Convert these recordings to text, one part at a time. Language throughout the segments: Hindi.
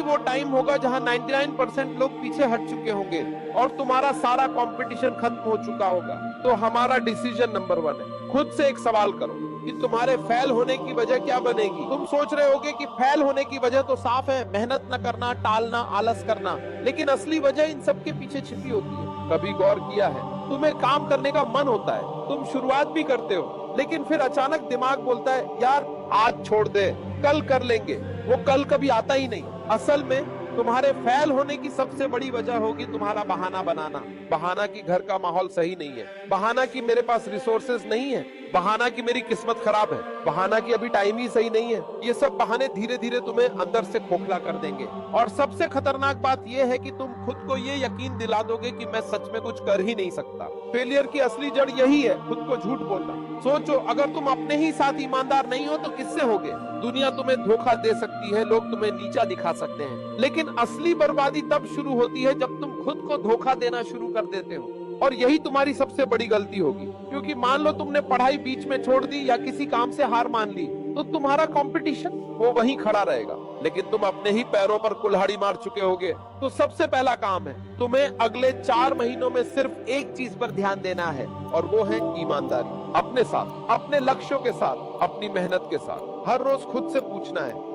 वो टाइम होगा जहां 99% लोग पीछे हट चुके होंगे और तुम्हारा सारा कंपटीशन खत्म हो चुका होगा। तो हमारा डिसीजन नंबर 1 है, खुद से एक सवाल करो कि तुम्हारे फेल होने की वजह क्या बनेगी। तुम सोच रहे होगे कि फेल होने की वजह तो साफ है, मेहनत न करना, टालना, आलस करना, लेकिन असली वजह इन सब के पीछे छिपी होती है। कभी गौर किया है, तुम्हें काम करने का मन होता है, तुम शुरुआत भी करते हो, लेकिन फिर अचानक दिमाग बोलता है यार आज छोड़ दे, कल कर लेंगे। वो कल कभी आता ही नहीं। असल में तुम्हारे फेल होने की सबसे बड़ी वजह होगी तुम्हारा बहाना बनाना। बहाना की घर का माहौल सही नहीं है, बहाना की मेरे पास रिसोर्सेज नहीं है, बहाना की मेरी किस्मत खराब है, बहाना की अभी टाइम ही सही नहीं है। ये सब बहाने धीरे धीरे तुम्हें अंदर से खोखला कर देंगे। और सबसे खतरनाक बात यह है कि तुम खुद को ये यकीन दिला दोगे कि मैं सच में कुछ कर ही नहीं सकता। फेलियर की असली जड़ यही है, खुद को झूठ बोलना। सोचो, अगर तुम अपने ही साथ ईमानदार नहीं हो तो किससे होगे। दुनिया तुम्हें धोखा दे सकती है, लोग तुम्हें नीचा दिखा सकते हैं, लेकिन असली बर्बादी तब शुरू होती है जब तुम खुद को धोखा देना शुरू कर देते हो। और यही तुम्हारी सबसे बड़ी गलती होगी, क्योंकि मान लो तुमने पढ़ाई बीच में छोड़ दी या किसी काम से हार मान ली, तो तुम्हारा कंपटीशन वो वहीं खड़ा रहेगा। लेकिन तुम अपने ही पैरों पर कुल्हाड़ी मार चुके होगे। तो सबसे पहला काम है, तुम्हें अगले 4 महीनों में सिर्फ एक चीज पर ध्यान देना है, और वो है ईमानदारी। अपने साथ, अपने लक्ष्यों के साथ, अपनी मेहनत के साथ। हर रोज खुद से पूछना है,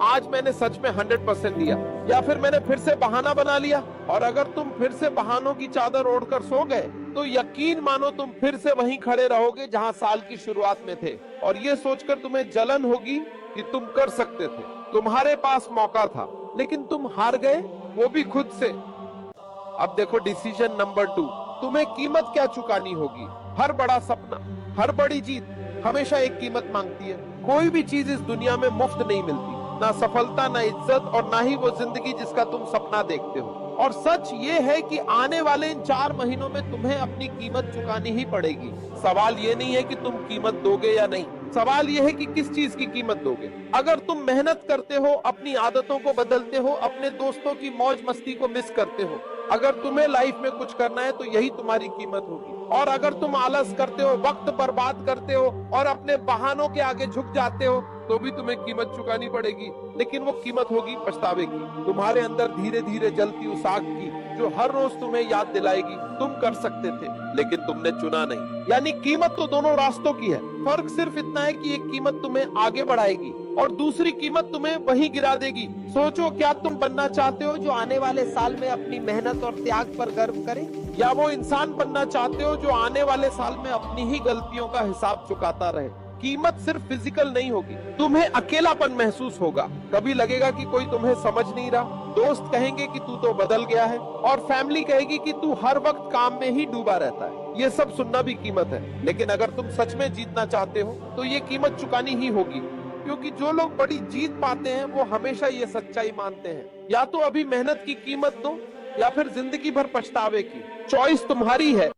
आज मैंने सच में 100% दिया या फिर मैंने फिर से बहाना बना लिया। और अगर तुम फिर से बहानों की चादर ओढ़कर सो गए तो यकीन मानो तुम फिर से वहीं खड़े रहोगे जहां साल की शुरुआत में थे। और ये सोचकर तुम्हें जलन होगी कि तुम कर सकते थे, तुम्हारे पास मौका था, लेकिन तुम हार गए, वो भी खुद से। अब देखो डिसीजन नंबर 2, तुम्हें कीमत क्या चुकानी होगी। हर बड़ा सपना, हर बड़ी जीत हमेशा एक कीमत मांगती है। कोई भी चीज इस दुनिया में मुफ्त नहीं मिलती, ना सफलता, ना इज्जत, और ना ही वो जिंदगी जिसका तुम सपना देखते हो। और सच ये है कि आने वाले इन 4 महीनों में तुम्हें अपनी कीमत चुकानी ही पड़ेगी। सवाल ये नहीं है कि तुम कीमत दोगे या नहीं, सवाल ये है कि किस चीज की कीमत दोगे। अगर तुम मेहनत करते हो, अपनी आदतों को बदलते हो, अपने दोस्तों की मौज मस्ती को मिस करते हो, अगर तुम्हें लाइफ में कुछ करना है तो यही तुम्हारी कीमत होगी। और अगर तुम आलस करते हो, वक्त बर्बाद करते हो और अपने बहानों के आगे झुक जाते हो, तो भी तुम्हें कीमत चुकानी पड़ेगी। लेकिन वो कीमत होगी पछतावे की, तुम्हारे अंदर धीरे धीरे जलती उस आग की, जो हर रोज तुम्हें याद दिलाएगी तुम कर सकते थे, लेकिन तुमने चुना नहीं। यानी कीमत तो दोनों रास्तों की है, फर्क सिर्फ इतना है कि एक कीमत तुम्हें आगे बढ़ाएगी और दूसरी कीमत तुम्हें वहीं गिरा देगी। सोचो, क्या तुम बनना चाहते हो जो आने वाले साल में अपनी मेहनत और त्याग पर गर्व करे, या वो इंसान बनना चाहते हो जो आने वाले साल में अपनी ही गलतियों का हिसाब चुकाता रहे। कीमत सिर्फ फिजिकल नहीं होगी, तुम्हें अकेलापन महसूस होगा, कभी लगेगा कि कोई तुम्हें समझ नहीं रहा, दोस्त कहेंगे कि तू तो बदल गया है, और फैमिली कहेगी कि तू हर वक्त काम में ही डूबा रहता है। ये सब सुनना भी कीमत है, लेकिन अगर तुम सच में जीतना चाहते हो तो ये कीमत चुकानी ही होगी। क्योंकि जो लोग बड़ी जीत पाते हैं वो हमेशा ये सच्चाई मानते हैं, या तो अभी मेहनत की कीमत दो या फिर जिंदगी भर पछतावे की। चॉइस तुम्हारी है।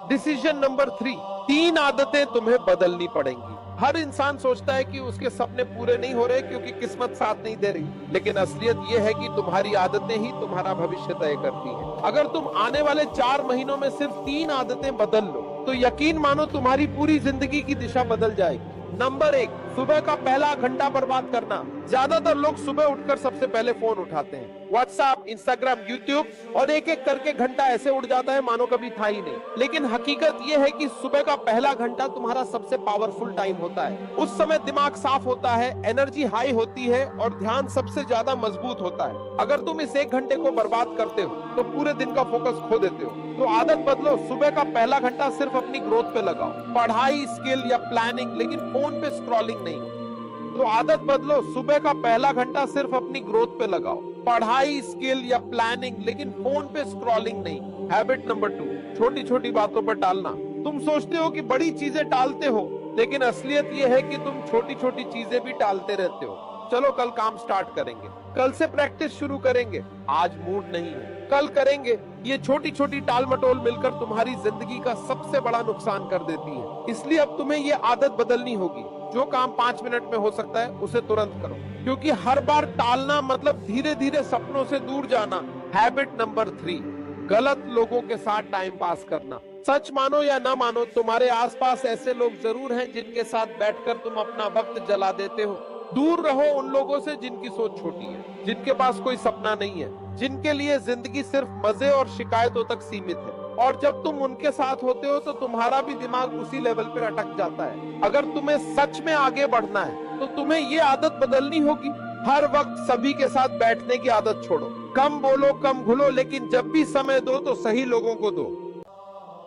डिसीजन नंबर 3, 3 आदतें तुम्हें बदलनी पड़ेंगी। हर इंसान सोचता है कि उसके सपने पूरे नहीं हो रहे क्योंकि किस्मत साथ नहीं दे रही, लेकिन असलियत यह है कि तुम्हारी आदतें ही तुम्हारा भविष्य तय करती हैं। अगर तुम आने वाले 4 महीनों में सिर्फ 3 आदतें बदल लो तो यकीन मानो तुम्हारी पूरी जिंदगी की दिशा बदल जाएगी। नंबर 1, सुबह का पहला घंटा बर्बाद करना। ज्यादातर लोग सुबह उठकर सबसे पहले फोन उठाते हैं, व्हाट्सएप, इंस्टाग्राम, यूट्यूब, और एक एक करके घंटा ऐसे उड़ जाता है मानो कभी था ही नहीं। लेकिन हकीकत यह है कि सुबह का पहला घंटा तुम्हारा सबसे पावरफुल टाइम होता है। उस समय दिमाग साफ होता है, एनर्जी हाई होती है और ध्यान सबसे ज्यादा मजबूत होता है। अगर तुम इस 1 घंटे को बर्बाद करते हो तो पूरे दिन का फोकस खो देते हो। तो आदत बदलो, सुबह का पहला घंटा सिर्फ अपनी ग्रोथ पे लगाओ, पढ़ाई, स्किल या प्लानिंग, लेकिन फोन पे स्क्रॉलिंग नहीं। तो आदत बदलो, सुबह का पहला घंटा सिर्फ अपनी ग्रोथ पे लगाओ, पढ़ाई, स्किल या प्लानिंग, लेकिन फोन पे स्क्रॉलिंग नहीं। हैबिट नंबर 2, छोटी छोटी बातों पर टालना। तुम सोचते हो कि बड़ी चीजें टालते हो, लेकिन असलियत यह है कि तुम छोटी छोटी चीजें भी टालते रहते हो। चलो कल काम स्टार्ट करेंगे, कल से प्रैक्टिस शुरू करेंगे, आज मूड नहीं है, कल करेंगे। ये छोटी छोटी टाल मटोल मिलकर तुम्हारी जिंदगी का सबसे बड़ा नुकसान कर देती है। इसलिए अब तुम्हें ये आदत बदलनी होगी, जो काम 5 मिनट में हो सकता है उसे तुरंत करो, क्योंकि हर बार टालना मतलब धीरे धीरे सपनों से दूर जाना। हैबिट नंबर 3, गलत लोगों के साथ टाइम पास करना। सच मानो या ना मानो, तुम्हारे आसपास ऐसे लोग जरूर हैं जिनके साथ बैठकर तुम अपना वक्त जला देते हो। दूर रहो उन लोगों से जिनकी सोच छोटी है, जिनके पास कोई सपना नहीं है, जिनके लिए जिंदगी सिर्फ मजे और शिकायतों तक सीमित है। और जब तुम उनके साथ होते हो तो तुम्हारा भी दिमाग उसी लेवल पर अटक जाता है। अगर तुम्हें सच में आगे बढ़ना है तो तुम्हें ये आदत बदलनी होगी। हर वक्त सभी के साथ बैठने की आदत छोड़ो। कम बोलो, कम घुलो, लेकिन जब भी समय दो तो सही लोगों को दो।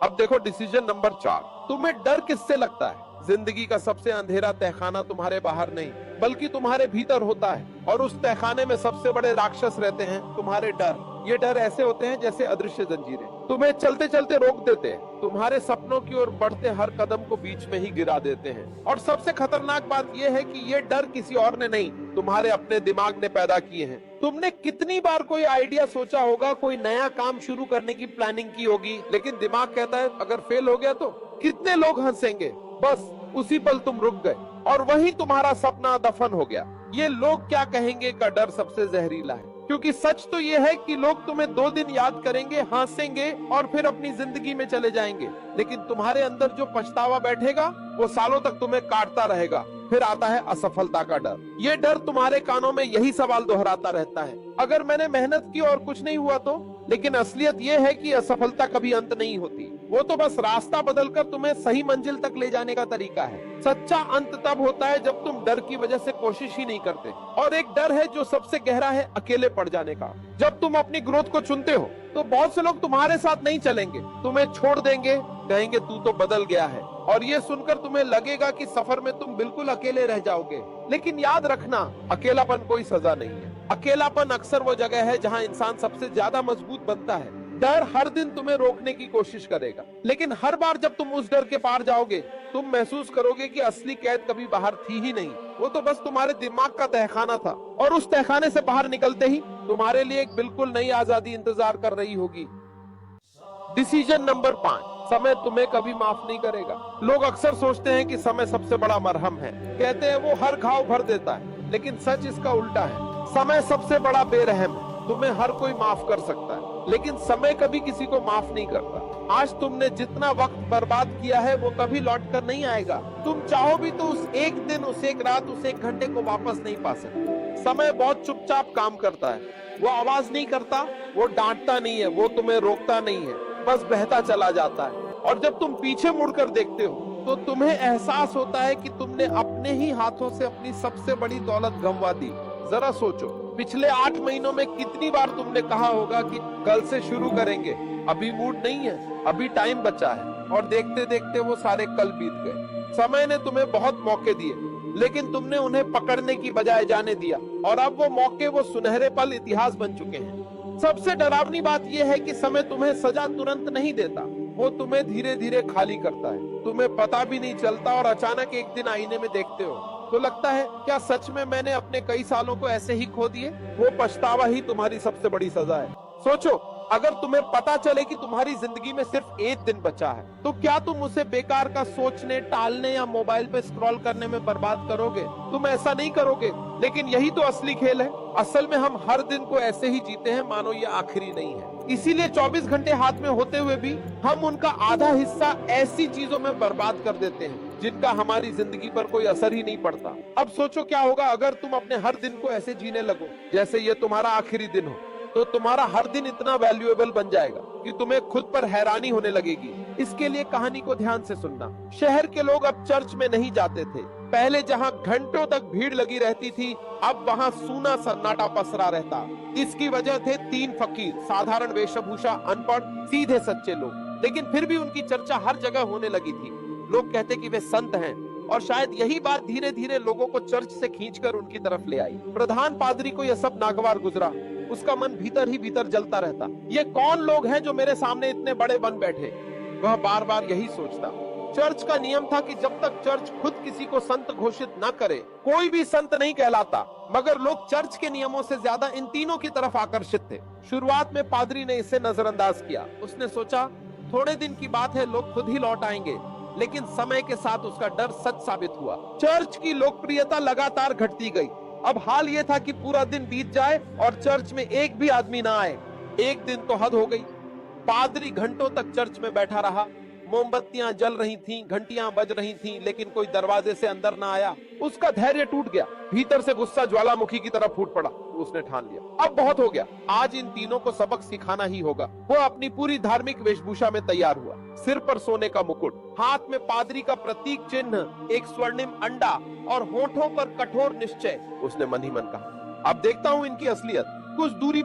अब देखो डिसीजन नंबर 4। तुम्हें डर किससे लगता है? जिंदगी का सबसे अंधेरा तहखाना तुम्हारे बाहर नहीं बल्कि तुम्हारे भीतर होता है, और उस तहखाने में सबसे बड़े राक्षस रहते हैं तुम्हारे डर। ये डर ऐसे होते हैं जैसे अदृश्य जंजीरें, तुम्हें चलते चलते रोक देते हैं, तुम्हारे सपनों की ओर बढ़ते हर कदम को बीच में ही गिरा देते हैं। और सबसे खतरनाक बात यह है कि ये डर किसी और ने नहीं, तुम्हारे अपने दिमाग ने पैदा किए हैं। तुमने कितनी बार कोई आइडिया सोचा होगा, कोई नया काम शुरू करने की प्लानिंग की होगी, लेकिन दिमाग कहता है अगर फेल हो गया तो कितने लोग हंसेंगे। बस उसी पल तुम रुक गए और वही तुम्हारा सपना दफन हो गया। ये लोग क्या कहेंगे का डर सबसे जहरीला है, क्योंकि सच तो ये है कि लोग तुम्हें 2 दिन याद करेंगे, हंसेंगे और फिर अपनी जिंदगी में चले जाएंगे, लेकिन तुम्हारे अंदर जो पछतावा बैठेगा वो सालों तक तुम्हें काटता रहेगा। फिर आता है असफलता का डर। ये डर तुम्हारे कानों में यही सवाल दोहराता रहता है, अगर मैंने मेहनत की और कुछ नहीं हुआ तो। लेकिन असलियत ये है कि असफलता कभी अंत नहीं होती, वो तो बस रास्ता बदलकर तुम्हें सही मंजिल तक ले जाने का तरीका है। सच्चा अंत तब होता है जब तुम डर की वजह से कोशिश ही नहीं करते। और एक डर है जो सबसे गहरा है, अकेले पड़ जाने का। जब तुम अपनी ग्रोथ को चुनते हो तो बहुत से लोग तुम्हारे साथ नहीं चलेंगे, तुम्हें छोड़ देंगे, कहेंगे तू तो बदल गया है, और ये सुनकर तुम्हें लगेगा कि सफर में तुम बिल्कुल अकेले रह जाओगे। लेकिन याद रखना, अकेलापन कोई सजा नहीं है। अकेलापन अक्सर वो जगह है जहाँ इंसान सबसे ज्यादा मजबूत बनता है। डर हर दिन तुम्हें रोकने की कोशिश करेगा, लेकिन हर बार जब तुम उस डर के पार जाओगे तुम महसूस करोगे कि असली कैद कभी बाहर थी ही नहीं, वो तो बस तुम्हारे दिमाग का तहखाना था। और उस तहखाने से बाहर निकलते ही तुम्हारे लिए एक बिल्कुल नई आजादी इंतजार कर रही होगी। Decision number 5। समय तुम्हें कभी माफ नहीं करेगा। लोग अक्सर सोचते हैं कि समय सबसे बड़ा मरहम है, कहते हैं वो हर घाव भर देता है, लेकिन सच इसका उल्टा है। समय सबसे बड़ा बेरहम है। तुम्हें हर कोई माफ कर सकता है, लेकिन समय कभी किसी को माफ नहीं करता। आज तुमने जितना वक्त बर्बाद किया है वो कभी लौट कर नहीं आएगा। तुम चाहो भी तो उस एक दिन, उस एक रात, उस एक घंटे को वापस नहीं पा सकते। समय बहुत चुपचाप काम करता है, वो आवाज नहीं करता, वो डांटता नहीं है, वो तुम्हें रोकता नहीं है, बस बहता चला जाता है। और जब तुम पीछे मुड़कर देखते हो तो तुम्हें एहसास होता है कि तुमने अपने ही हाथों से अपनी सबसे बड़ी दौलत गंवा दी। जरा सोचो, पिछले 8 महीनों में कितनी बार तुमने कहा होगा कि कल से शुरू करेंगे, अभी मूड नहीं है, अभी टाइम बचा है, और देखते देखते वो सारे कल बीत गए। समय ने तुम्हें बहुत मौके दिए, लेकिन तुमने उन्हें पकड़ने की बजाय जाने दिया, और अब वो मौके, वो सुनहरे पल इतिहास बन चुके हैं। सबसे डरावनी बात यह है कि समय तुम्हें सजा तुरंत नहीं देता, वो तुम्हें धीरे धीरे खाली करता है। तुम्हें पता भी नहीं चलता और अचानक एक दिन आईने में देखते हो तो लगता है क्या सच में मैंने अपने कई सालों को ऐसे ही खो दिए। वो पछतावा ही तुम्हारी सबसे बड़ी सजा है। सोचो, अगर तुम्हें पता चले कि तुम्हारी जिंदगी में सिर्फ एक दिन बचा है तो क्या तुम उसे बेकार का सोचने, टालने या मोबाइल पे स्क्रॉल करने में बर्बाद करोगे? तुम ऐसा नहीं करोगे, लेकिन यही तो असली खेल है। असल में हम हर दिन को ऐसे ही जीते हैं मानो ये आखिरी नहीं है। इसीलिए 24 घंटे हाथ में होते हुए भी हम उनका आधा हिस्सा ऐसी चीजों में बर्बाद कर देते हैं जिनका हमारी जिंदगी पर कोई असर ही नहीं पड़ता। अब सोचो क्या होगा अगर तुम अपने हर दिन को ऐसे जीने लगो जैसे ये तुम्हारा आखिरी दिन हो। तो तुम्हारा हर दिन इतना वैल्यूएबल बन जाएगा कि तुम्हें खुद पर हैरानी होने लगेगी। इसके लिए कहानी को ध्यान से सुनना। शहर के लोग अब चर्च में नहीं जाते थे। पहले जहां घंटों तक भीड़ लगी रहती थी, अब वहां सूना सन्नाटा पसरा रहता। इसकी वजह थे 3 फकीर, साधारण वेशभूषा, अनपढ़, सीधे सच्चे लोग। लेकिन फिर भी उनकी चर्चा हर जगह होने लगी थी। लोग कहते कि वे संत हैं, और शायद यही बात धीरे धीरे लोगों को चर्च से खींचकर उनकी तरफ ले आई। प्रधान पादरी को यह सब नागवार गुजरा। उसका मन भीतर ही भीतर जलता रहता। ये कौन लोग हैं जो मेरे सामने इतने बड़े बन बैठे? वह बार बार यही सोचता। चर्च का नियम था कि जब तक चर्च खुद किसी को संत घोषित न करे, कोई भी संत नहीं कहलाता। मगर लोग चर्च के नियमों से ज्यादा इन तीनों की तरफ आकर्षित थे। शुरुआत में पादरी ने इसे नजरअंदाज किया। उसने सोचा थोड़े दिन की बात है, लोग खुद ही लौट आएंगे। लेकिन समय के साथ उसका डर सच साबित हुआ। चर्च की लोकप्रियता लगातार घटती गई। अब हाल यह था कि पूरा दिन बीत जाए और चर्च में एक भी आदमी ना आए। एक दिन तो हद हो गई। पादरी घंटों तक चर्च में बैठा रहा, मोमबत्तियां जल रही थीं, घंटियां बज रही थीं, लेकिन कोई दरवाजे से अंदर ना आया। उसका धैर्य टूट गया, भीतर से गुस्सा ज्वालामुखी की तरह फूट पड़ा। उसने ठान लिया अब बहुत हो गया, आज इन तीनों को सबक सिखाना ही होगा। वो अपनी पूरी धार्मिक वेशभूषा में तैयार हुआ, सिर पर सोने का मुकुट, हाथ में पादरी का प्रतीक चिन्ह, एक स्वर्णिम अंडा और होठों पर कठोर निश्चय। उसने मन ही मन कहा, अब देखता हूं इनकी असलियत। कुछ दूरी